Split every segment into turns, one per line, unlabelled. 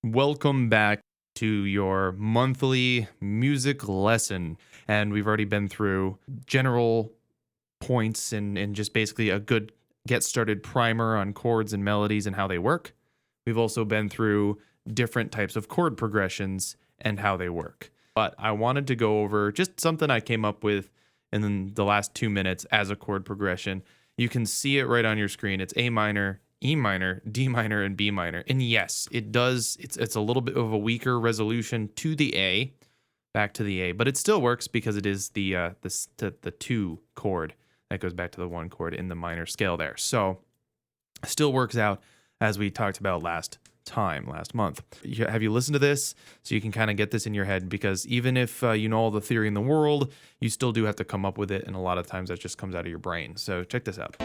Welcome back to your monthly music lesson. And we've already been through general points and just basically a good get started primer on chords and melodies and how they work. We've also been through different types of chord progressions and how they work. But I wanted to go over just something I came up with in the last 2 minutes as a chord progression. You can see it right on your screen. It's A minor, E minor, D minor, and B minor. And yes, it does. It's a little bit of a weaker resolution to the A, back to the A, but it still works because it is the 2 chord that goes back to the 1 chord in the minor scale there. So it still works out as we talked about last month. Have you listened to this so you can kind of get this in your head? Because even if you know all the theory in the world, you still do have to come up with it, and a lot of times that just comes out of your brain. So check this out.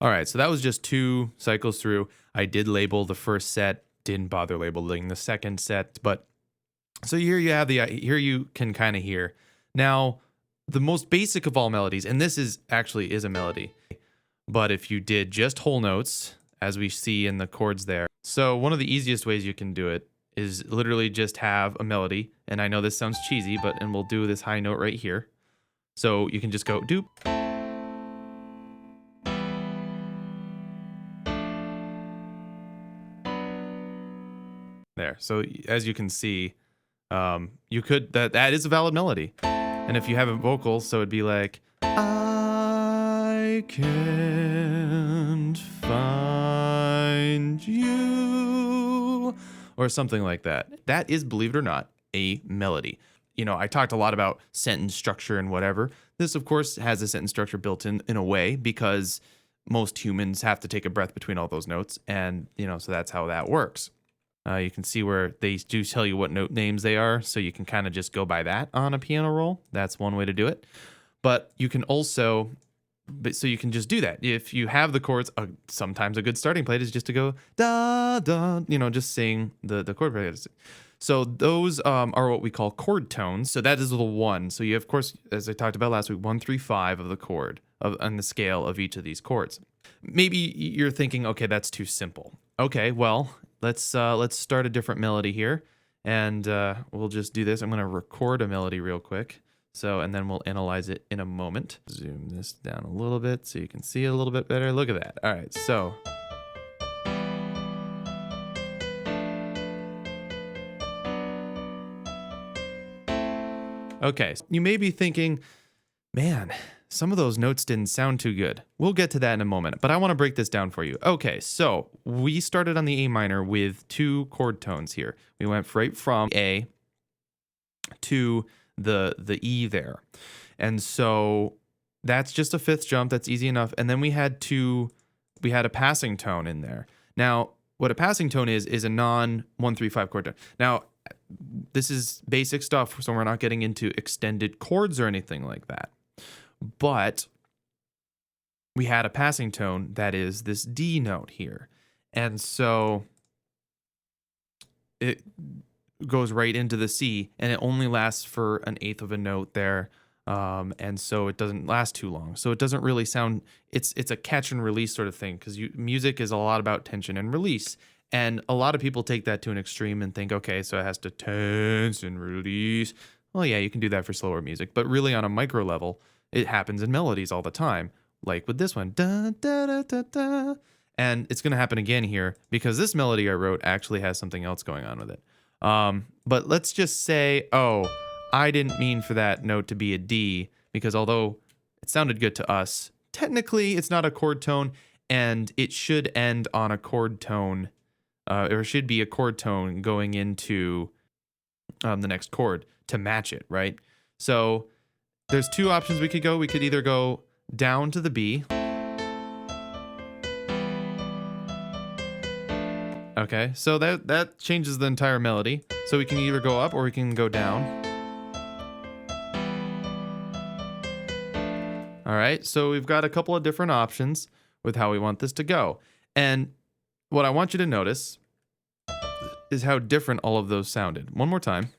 All right, so that was just 2 cycles through. I did label the first set, didn't bother labeling the second set, but so here you have here you can kind of hear. Now, the most basic of all melodies, and this is actually a melody, but if you did just whole notes, as we see in the chords there. So one of the easiest ways you can do it is literally just have a melody, and I know this sounds cheesy, and we'll do this high note right here. So you can just go doop. There. So as you can see, you could that is a valid melody. And if you have a vocal, so it'd be like, I can't find you, or something like that. That is, believe it or not, a melody. You know, I talked a lot about sentence structure and whatever. This, of course, has a sentence structure built in a way because most humans have to take a breath between all those notes. And, so that's how that works. You can see where they do tell you what note names they are, so you can kind of just go by that on a piano roll. That's one way to do it. But you can also, so you can just do that. If you have the chords, sometimes a good starting place is just to go da da, just sing the chord progression. So those are what we call chord tones. So that is the 1. So you have, of course, as I talked about last week, 1, 3, 5 of the chord on the scale of each of these chords. Maybe you're thinking, okay, that's too simple. Okay, well, let's start a different melody here, and we'll just do this. I'm going to record a melody real quick, and then we'll analyze it in a moment. Zoom this down a little bit so you can see it a little bit better. Look at that. All right, so okay, you may be thinking, man, some of those notes didn't sound too good. We'll get to that in a moment, but I want to break this down for you. Okay, so we started on the A minor with 2 chord tones here. We went right from A to the E there. And so that's just a 5th jump. That's easy enough. And then we had a passing tone in there. Now, what a passing tone is a non 1, 3, 5 chord tone. Now, this is basic stuff, so we're not getting into extended chords or anything like that. But we had a passing tone that is this D note here. And so it goes right into the C, and it only lasts for an 1/8 of a note there. And so it doesn't last too long. So it doesn't really sound, it's a catch and release sort of thing, because music is a lot about tension and release. And a lot of people take that to an extreme and think, okay, so it has to tense and release. Well, yeah, you can do that for slower music, but really on a micro level, it happens in melodies all the time, like with this one. Da, da, da, da, da. And it's going to happen again here because this melody I wrote actually has something else going on with it. But let's just say, I didn't mean for that note to be a D, because although it sounded good to us, technically it's not a chord tone, and it should end on a chord tone, or should be a chord tone going into the next chord to match it, right? So there's 2 options we could go. We could either go down to the B. Okay, so that changes the entire melody. So we can either go up or we can go down. All right, so we've got a couple of different options with how we want this to go. And what I want you to notice is how different all of those sounded. One more time.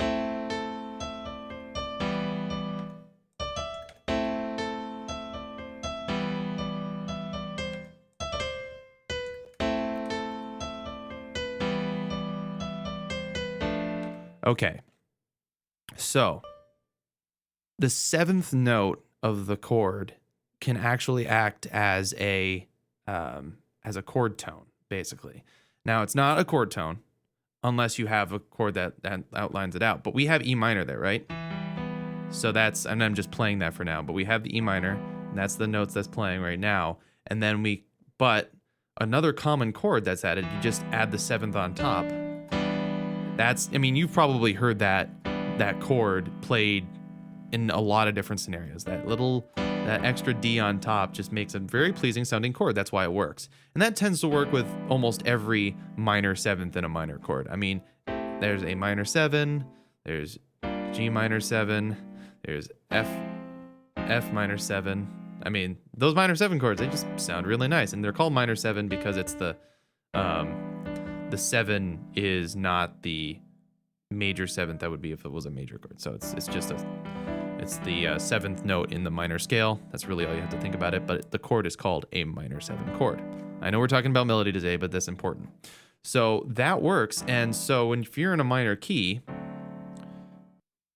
Okay. So the 7th note of the chord can actually act as a chord tone, basically. Now, it's not a chord tone unless you have a chord that outlines it out. But we have E minor there, right? So that's, and I'm just playing that for now, but we have the E minor, and that's the notes that's playing right now. And then but another common chord that's added, you just add the 7th on top. I mean, you've probably heard that chord played in a lot of different scenarios. That extra D on top just makes a very pleasing sounding chord. That's why it works. And that tends to work with almost every minor 7th in a minor chord. I mean, there's A minor 7, there's G minor 7, there's F minor 7. I mean, those minor 7 chords, they just sound really nice. And they're called minor 7 because it's the 7 is not the major 7th that would be if it was a major chord. So it's the 7th note in the minor scale. That's really all you have to think about it. But the chord is called a minor 7 chord. I know we're talking about melody today, but that's important. So that works. And so if you're in a minor key,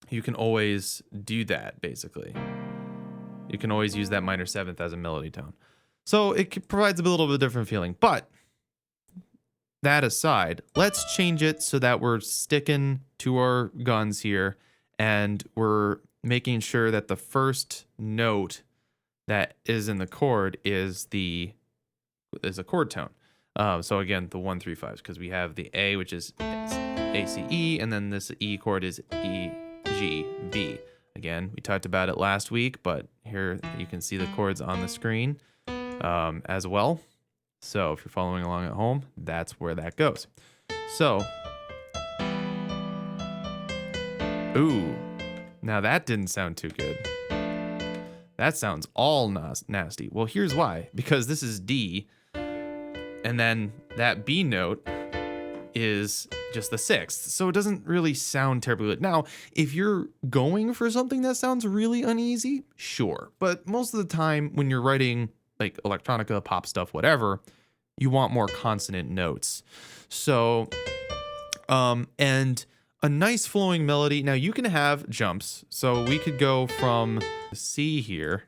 you can always do that, basically. You can always use that minor 7th as a melody tone. So it provides a little bit different feeling. But that aside, let's change it so that we're sticking to our guns here and we're making sure that the first note that is in the chord is a chord tone. So again, the 1, 3, 5s, because we have the A, which is A, C, E, and then this E chord is E, G, B. Again, we talked about it last week, but here you can see the chords on the screen as well. So if you're following along at home, that's where that goes. So, ooh, now that didn't sound too good. That sounds all nasty. Well, here's why. Because this is D, and then that B note is just the 6th. So it doesn't really sound terribly good. Now, if you're going for something that sounds really uneasy, sure. But most of the time when you're writing like electronica, pop stuff, whatever, you want more consonant notes. So, and a nice flowing melody. Now you can have jumps. So we could go from C here.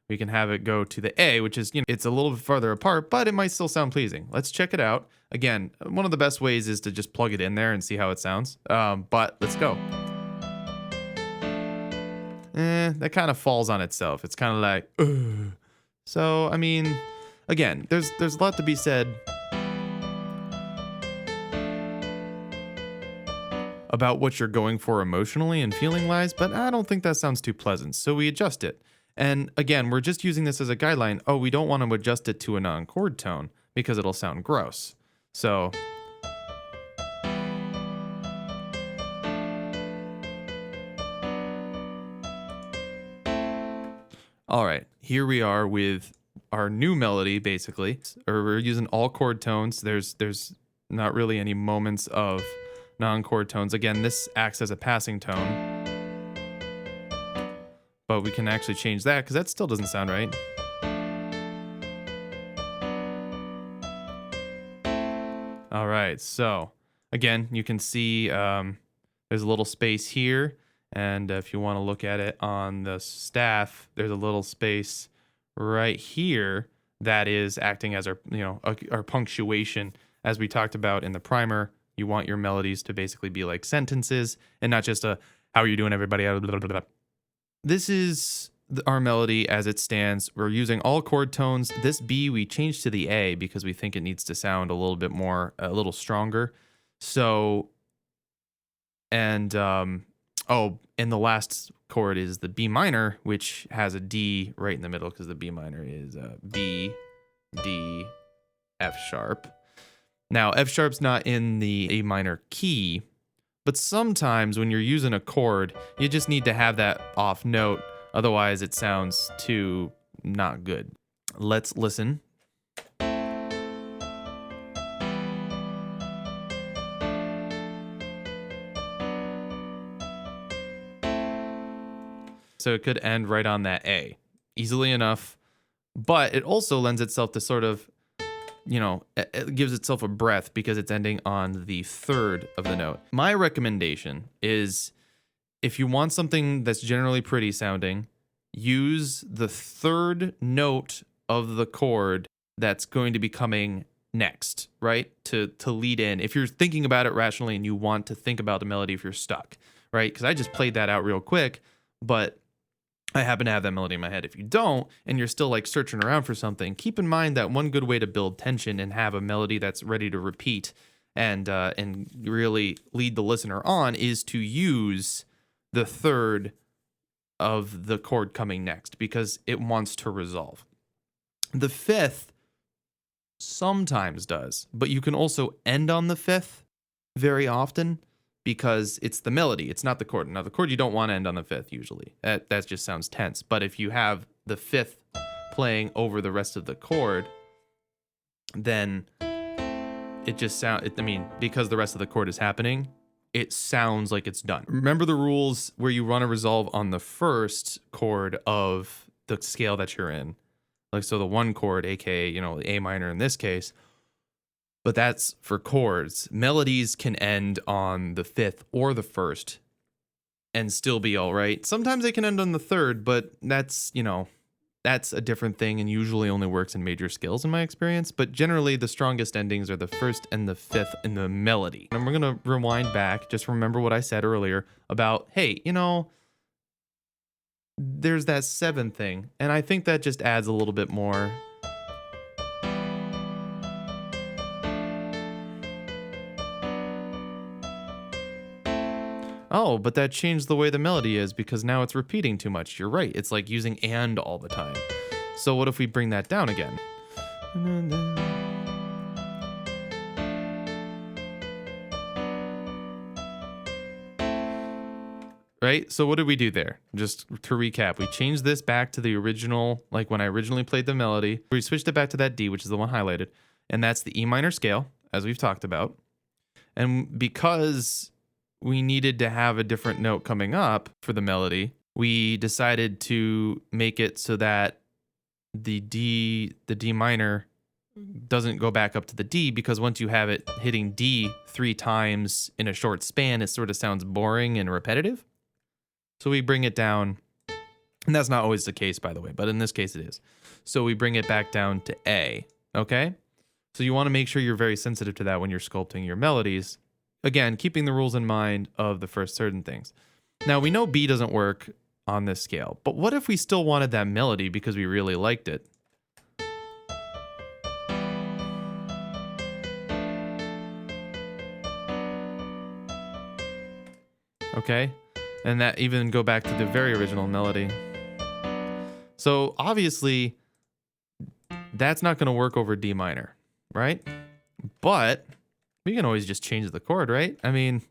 We can have it go to the A, which is, it's a little bit farther apart, but it might still sound pleasing. Let's check it out. Again, one of the best ways is to just plug it in there and see how it sounds. But let's go. That kind of falls on itself. It's kind of like, ugh. So, I mean, again, there's a lot to be said about what you're going for emotionally and feeling-wise, but I don't think that sounds too pleasant, so we adjust it. And again, we're just using this as a guideline. Oh, we don't want to adjust it to a non-chord tone because it'll sound gross. So, all right, here we are with our new melody, basically. Or we're using all chord tones. There's not really any moments of non-chord tones. Again, this acts as a passing tone. But we can actually change that because that still doesn't sound right. All right, so again, you can see there's a little space here. And if you want to look at it on the staff, there's a little space right here that is acting as our punctuation. As we talked about in the primer, you want your melodies to basically be like sentences and not just how are you doing, everybody? This is our melody as it stands. We're using all chord tones. This B we changed to the A because we think it needs to sound a little stronger. So, and and the last chord is the B minor, which has a D right in the middle because the B minor is B, D, F sharp. Now, F sharp's not in the A minor key, but sometimes when you're using a chord, you just need to have that off note. Otherwise, it sounds too not good. Let's listen. So it could end right on that A easily enough. But it also lends itself to sort of, it gives itself a breath because it's ending on the third of the note. My recommendation is if you want something that's generally pretty sounding, use the third note of the chord that's going to be coming next, right? To lead in. If you're thinking about it rationally and you want to think about the melody if you're stuck, right? Because I just played that out real quick, but I happen to have that melody in my head. If you don't, and you're still like searching around for something, keep in mind that one good way to build tension and have a melody that's ready to repeat and really lead the listener on is to use the third of the chord coming next because it wants to resolve. The fifth sometimes does, but you can also end on the fifth very often because it's the melody, it's not the chord. Now, the chord you don't want to end on the fifth usually. That just sounds tense. But if you have the fifth playing over the rest of the chord, then it just sounds, because the rest of the chord is happening, it sounds like it's done. Remember the rules where you want to resolve on the first chord of the scale that you're in. Like, so the one chord, aka, the A minor in this case, but that's for chords. Melodies can end on the fifth or the first and still be all right. Sometimes they can end on the third, but that's a different thing and usually only works in major scales in my experience. But generally, the strongest endings are the first and the fifth in the melody. And we're going to rewind back. Just remember what I said earlier about, hey, there's that seventh thing. And I think that just adds a little bit more. Oh, but that changed the way the melody is because now it's repeating too much. You're right. It's like using and all the time. So what if we bring that down again? Right? So what did we do there? Just to recap, we changed this back to the original, like when I originally played the melody. We switched it back to that D, which is the one highlighted. And that's the E minor scale, as we've talked about. And because we needed to have a different note coming up for the melody, we decided to make it so that the D minor doesn't go back up to the D, because once you have it hitting D 3 times in a short span, it sort of sounds boring and repetitive. So we bring it down, and that's not always the case, by the way, but in this case it is. So we bring it back down to A, okay? So you want to make sure you're very sensitive to that when you're sculpting your melodies. Again, keeping the rules in mind of the first certain things. Now, we know B doesn't work on this scale, but what if we still wanted that melody because we really liked it? Okay, and that even go back to the very original melody. So obviously, that's not going to work over D minor, right? But we can always just change the chord, right? I mean,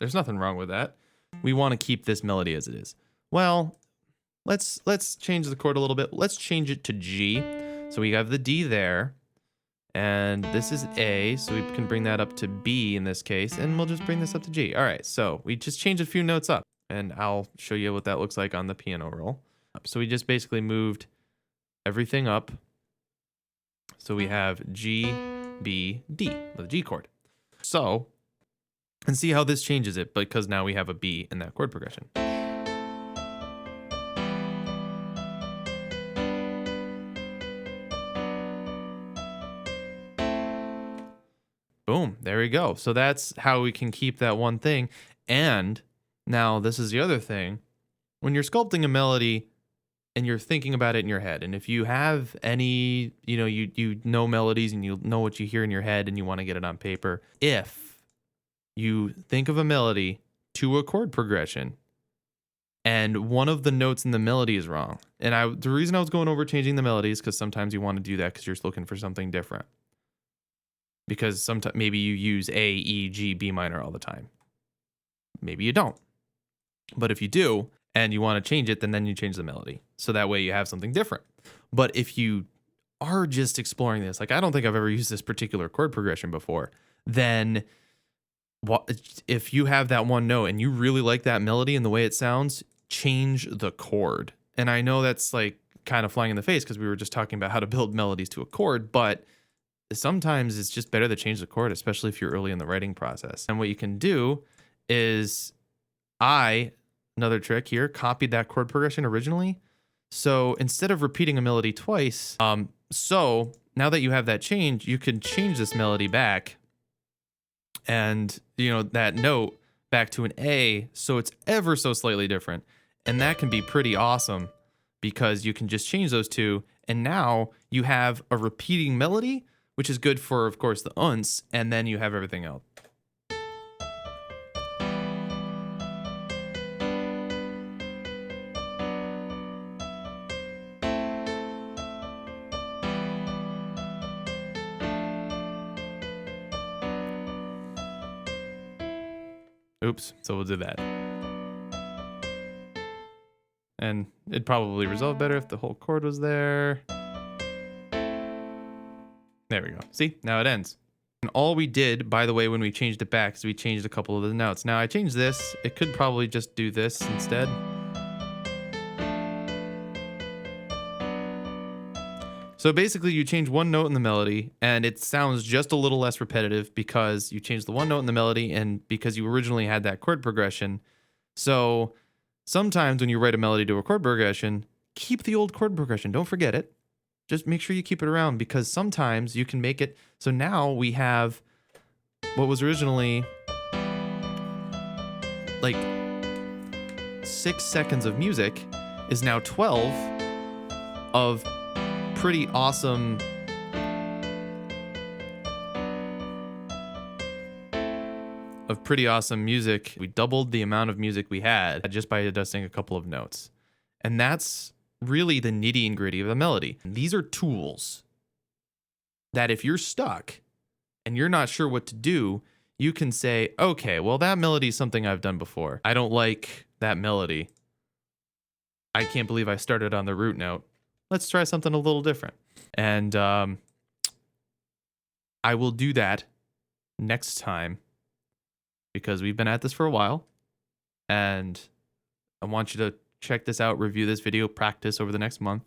there's nothing wrong with that. We want to keep this melody as it is. Well, let's change the chord a little bit. Let's change it to G. So we have the D there, and this is A, so we can bring that up to B in this case, and we'll just bring this up to G. All right, so we just changed a few notes up, and I'll show you what that looks like on the piano roll. So we just basically moved everything up. So we have G, B, D, the G chord. So, and see how this changes it, because now we have a B in that chord progression. Boom, there we go. So that's how we can keep that one thing. And now this is the other thing. When you're sculpting a melody and you're thinking about it in your head, and if you have any, you know melodies and you know what you hear in your head and you want to get it on paper, if you think of a melody to a chord progression and one of the notes in the melody is wrong. And the reason I was going over changing the melodies, because sometimes you want to do that because you're looking for something different. Because sometimes maybe you use A, E, G, B minor all the time. Maybe you don't. But if you do and you want to change it, then you change the melody. So that way you have something different. But if you are just exploring this, like I don't think I've ever used this particular chord progression before, then if you have that one note and you really like that melody and the way it sounds, change the chord. And I know that's like kind of flying in the face because we were just talking about how to build melodies to a chord, but sometimes it's just better to change the chord, especially if you're early in the writing process. And what you can do is another trick here, copied that chord progression originally. So instead of repeating a melody twice, so now that you have that change, you can change this melody back and, that note back to an A, so it's ever so slightly different. And that can be pretty awesome because you can just change those two, and now you have a repeating melody, which is good for, of course, the unts, and then you have everything else. Oops, so we'll do that. And it'd probably resolve better if the whole chord was there. There we go. See, now it ends. And all we did, by the way, when we changed it back, is we changed a couple of the notes. Now I changed this. It could probably just do this instead. So basically you change one note in the melody and it sounds just a little less repetitive because you changed the one note in the melody and because you originally had that chord progression. So sometimes when you write a melody to a chord progression, keep the old chord progression. Don't forget it. Just make sure you keep it around because sometimes you can make it. So now we have what was originally like 6 seconds of music is now 12 of pretty awesome music. We doubled the amount of music we had just by adjusting a couple of notes. And that's really the nitty and gritty of the melody. These are tools that if you're stuck and you're not sure what to do, you can say, okay, well, that melody is something I've done before. I don't like that melody. I can't believe I started on the root note. Let's try something a little different. And I will do that next time because we've been at this for a while. And I want you to check this out, review this video, practice over the next month.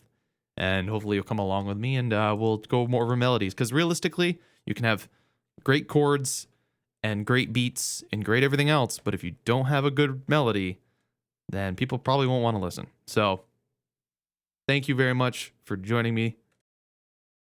And hopefully you'll come along with me and we'll go more over melodies. Because realistically, you can have great chords and great beats and great everything else. But if you don't have a good melody, then people probably won't want to listen. So thank you very much for joining me